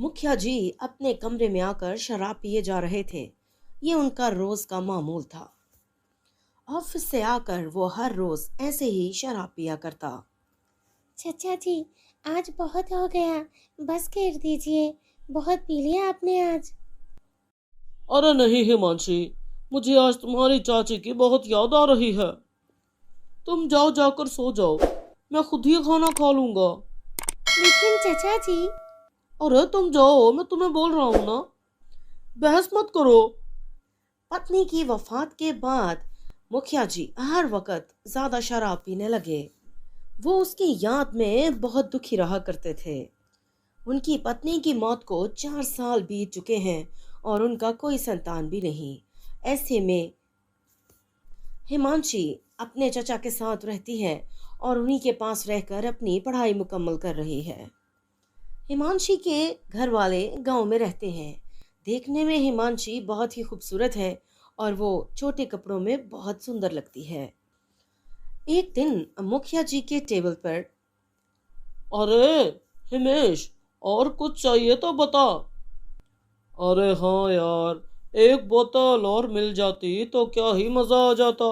मुखिया जी अपने कमरे में आकर शराब पिए जा रहे थे। ये उनका रोज का मामूल था। ऑफिस से आकर वो हर रोज ऐसे ही शराब पिया करता। चाचा जी, आज बहुत हो गया। बस कर दीजिए। बहुत पी लिया आपने आज। अरे नहीं हिमांशी, मुझे आज तुम्हारी चाची की बहुत याद आ रही है। तुम जाओ, जाकर सो जाओ, मैं खुद ही खाना खा लूंगा। लेकिन चाचा जी। अरे तुम जाओ, मैं तुम्हें बोल रहा हूं ना, बहस मत करो। पत्नी की वफात के बाद मुखिया जी हर वक्त ज्यादा शराब पीने लगे। वो उसकी याद में बहुत दुखी रहा करते थे। उनकी पत्नी की मौत को 4 साल बीत चुके हैं और उनका कोई संतान भी नहीं। ऐसे में हिमांशी अपने चचा के साथ रहती है और उन्हीं के पास रहकर अपनी पढ़ाई मुकम्मल कर रही है। हिमांशी के घर वाले गांव में रहते हैं। देखने में हिमांशी बहुत ही खूबसूरत है और वो छोटे कपड़ों में बहुत सुंदर लगती है। एक दिन मुखिया जी के टेबल पर अरे हिमेश, और कुछ चाहिए तो बता। अरे हाँ यार, एक बोतल और मिल जाती तो क्या ही मजा आ जाता।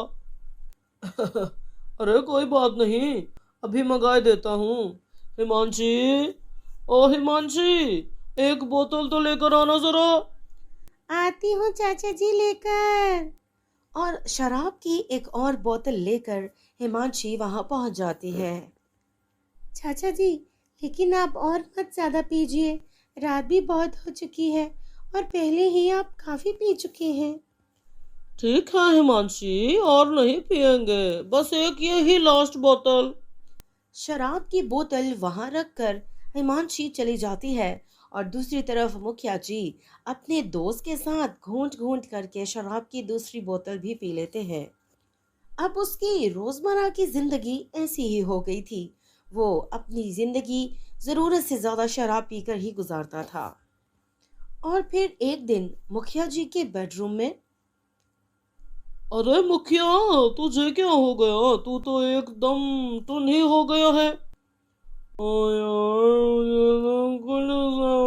अरे कोई बात नहीं, अभी मंगाए देता हूँ। हिमांशी, ओ हिमांशी, एक बोतल तो लेकर आना जरा। आती हूँ चाचा जी लेकर। और शराब की एक और बोतल लेकर हिमांशी वहां पहुंच जाती है। चाचा जी, लेकिन आप और मत ज्यादा पीजिए। रात भी बहुत हो चुकी है और पहले ही आप काफी पी चुके हैं। ठीक है हिमांशी, और नहीं पियेंगे, बस एक ये ही लास्ट बोतल। शराब की बोतल वहां रखकर हिमांशी चली जाती है और दूसरी तरफ मुखिया जी अपने दोस्त के साथ घूंट घूंट करके शराब की दूसरी बोतल भी पी लेते हैं। अब उसकी रोजमर्रा की जिंदगी ऐसी ही हो गई थी। वो अपनी जिंदगी जरूरत से ज्यादा शराब पीकर ही गुजारता था। और फिर एक दिन मुखिया जी के बेडरूम में अरे मुखिया, तुझे क्या हो गया? तू तो एकदम टुन ही हो गया है। ओ यार, ये तो कुछ समय।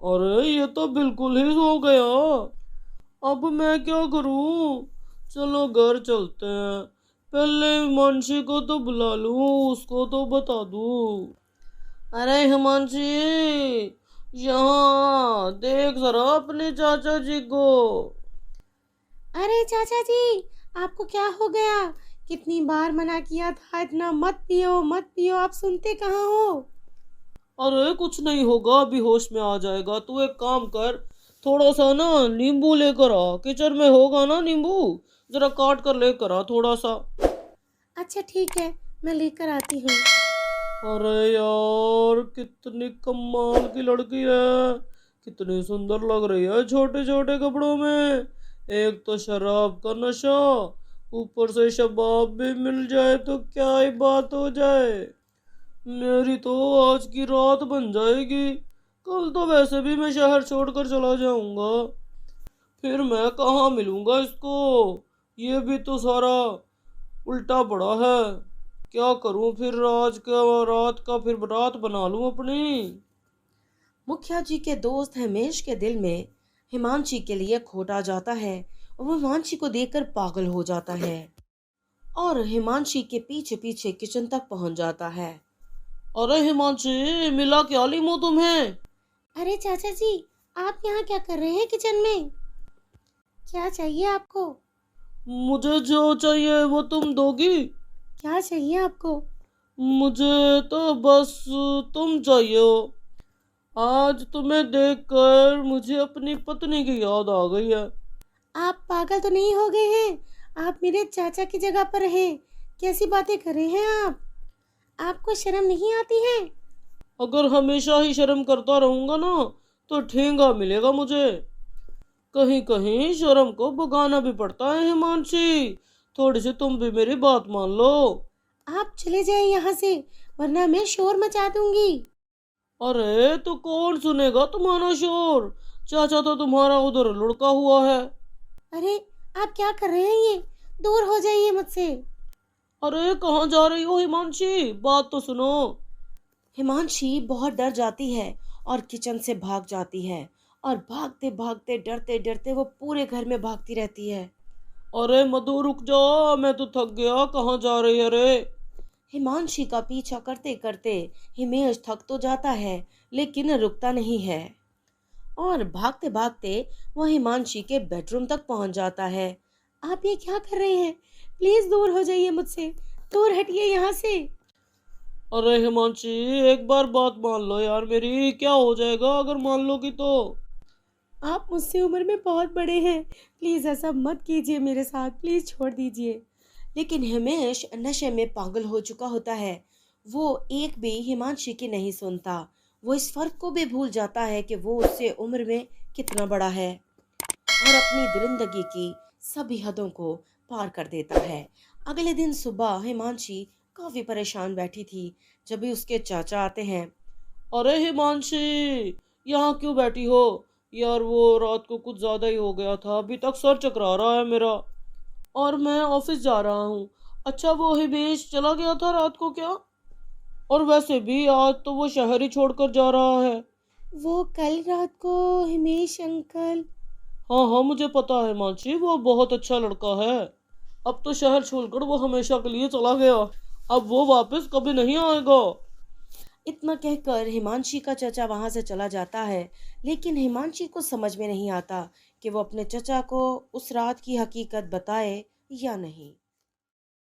अरे ये तो बिल्कुल ही सो गया। अब मैं क्या करूं? चलो घर चलते हैं। पहले हिमांशी को तो बुला लूं, उसको तो बता दूं। अरे हिमांशी, यहाँ देख जरा अपने चाचा जी को। अरे चाचा जी, आपको क्या हो गया? कितनी बार मना किया था, इतना मत पियो मत पियो, आप सुनते कहाँ हो? अरे कुछ नहीं होगा, अभी होश में आ जाएगा। तू एक काम कर, थोड़ा सा ना नींबू लेकर आ, किचन में होगा ना नींबू, जरा काट कर लेकर आ थोड़ा सा। अच्छा ठीक है, मैं लेकर आती हूँ। अरे यार, कितनी कमाल की लड़की है, कितनी सुंदर लग रही है छोटे छोटे कपड़ों में। एक तो शराब का नशा, ऊपर से शबाब भी मिल जाए तो क्या ही बात हो जाए। मेरी तो आज की रात बन जाएगी। कल तो वैसे भी मैं शहर छोड़कर चला जाऊंगा, फिर मैं कहाँ मिलूंगा इसको। ये भी तो सारा उल्टा पड़ा है। क्या करूं फिर, आज का रात का फिर रात बना लूं अपनी। मुखिया जी के दोस्त हिमेश के दिल में हिमांशी के लिए खोटा जाता है और वो हिमांशी को देखकर पागल हो जाता है और हिमांशी के पीछे पीछे किचन तक पहुंच जाता है। अरे हिमांशी, मिला क्या लीमू तुम्हें? अरे चाचा जी, आप यहाँ क्या कर रहे हैं किचन में? क्या चाहिए आपको? मुझे जो चाहिए वो तुम दोगी। क्या चाहिए आपको? मुझे तो बस तुम चाहिए हो। आज तुम्हें देखकर मुझे अपनी पत्नी की याद आ गई है। आप पागल तो नहीं हो गए हैं? आप मेरे चाचा की जगह पर हैं। कैसी बातें कर रहे हैं आप? आपको शर्म नहीं आती है? अगर हमेशा ही शर्म करता रहूंगा ना, तो ठेंगा मिलेगा मुझे। कहीं कहीं शर्म को भगाना भी पड़ता है हिमांशी। थोड़ी सी तुम भी मेरी बात मान लो। आप चले जाएं यहाँ से, वरना मैं शोर मचा दूंगी। अरे तो कौन सुनेगा तुम्हारा शोर? चाचा तो तुम्हारा उधर लुढ़का हुआ है। अरे, आप क्या कर रहे हैं ये? दूर हो जाइए मुझसे। अरे कहाँ जा रही हो हिमांशी, बात तो सुनो। हिमांशी बहुत डर जाती है और किचन से भाग जाती है और भागते भागते डरते डरते वो पूरे घर में भागती रहती है। अरे मधु रुक जा, मैं तो थक गया, कहाँ जा रही है रे? हिमांशी का पीछा करते करते हिमेश थक तो जाता है लेकिन रुकता नहीं है और भागते भागते वह हिमांशी के बेडरूम तक पहुंच जाता है। आप ये क्या कर रहे हैं? प्लीज दूर हो जाइए मुझसे, दूर हटिए यहाँ से। अरे हिमांशी, एक बार बात मान लो यार मेरी, क्या हो जाएगा अगर मान लोगी तो? आप मुझसे उम्र में बहुत बड़े हैं, प्लीज ऐसा मत कीजिए मेरे साथ, प्लीज छोड़ दीजिए। लेकिन हिमेश नशे में पागल हो चुका होता है। वो एक भी हिमांशी की नहीं सुनता। वो इस फर्क को भी भूल जाता है कि वो उससे उम्र में कितना बड़ा है और अपनी दरिंदगी की सभी हदों को पार कर देता है। अगले दिन सुबह हिमांशी काफी परेशान बैठी थी जब भी उसके चाचा आते हैं। अरे हिमांशी, यहाँ क्यों बैठी हो? यार वो रात को कुछ ज्यादा ही हो गया था, अभी तक सर चकरा रहा है मेरा और मैं ऑफिस जा रहा हूँ। अच्छा वो हिमेश चला गया था रात को क्या? और वैसे भी आज तो वो शहर ही छोड़कर जा रहा है। वो कल रात को हिमेश अंकल। हाँ हाँ मुझे पता है हिमांशी, वो बहुत अच्छा लड़का है। अब तो शहर छोड़कर वो हमेशा के लिए चला गया, अब वो वापस कभी नहीं आएगा। इतना कहकर हिमांशी का चचा वहां से चला जाता है। लेकिन हिमांशी को समझ में नहीं आता कि वो अपने चचा को उस रात की हकीकत बताए या नहीं।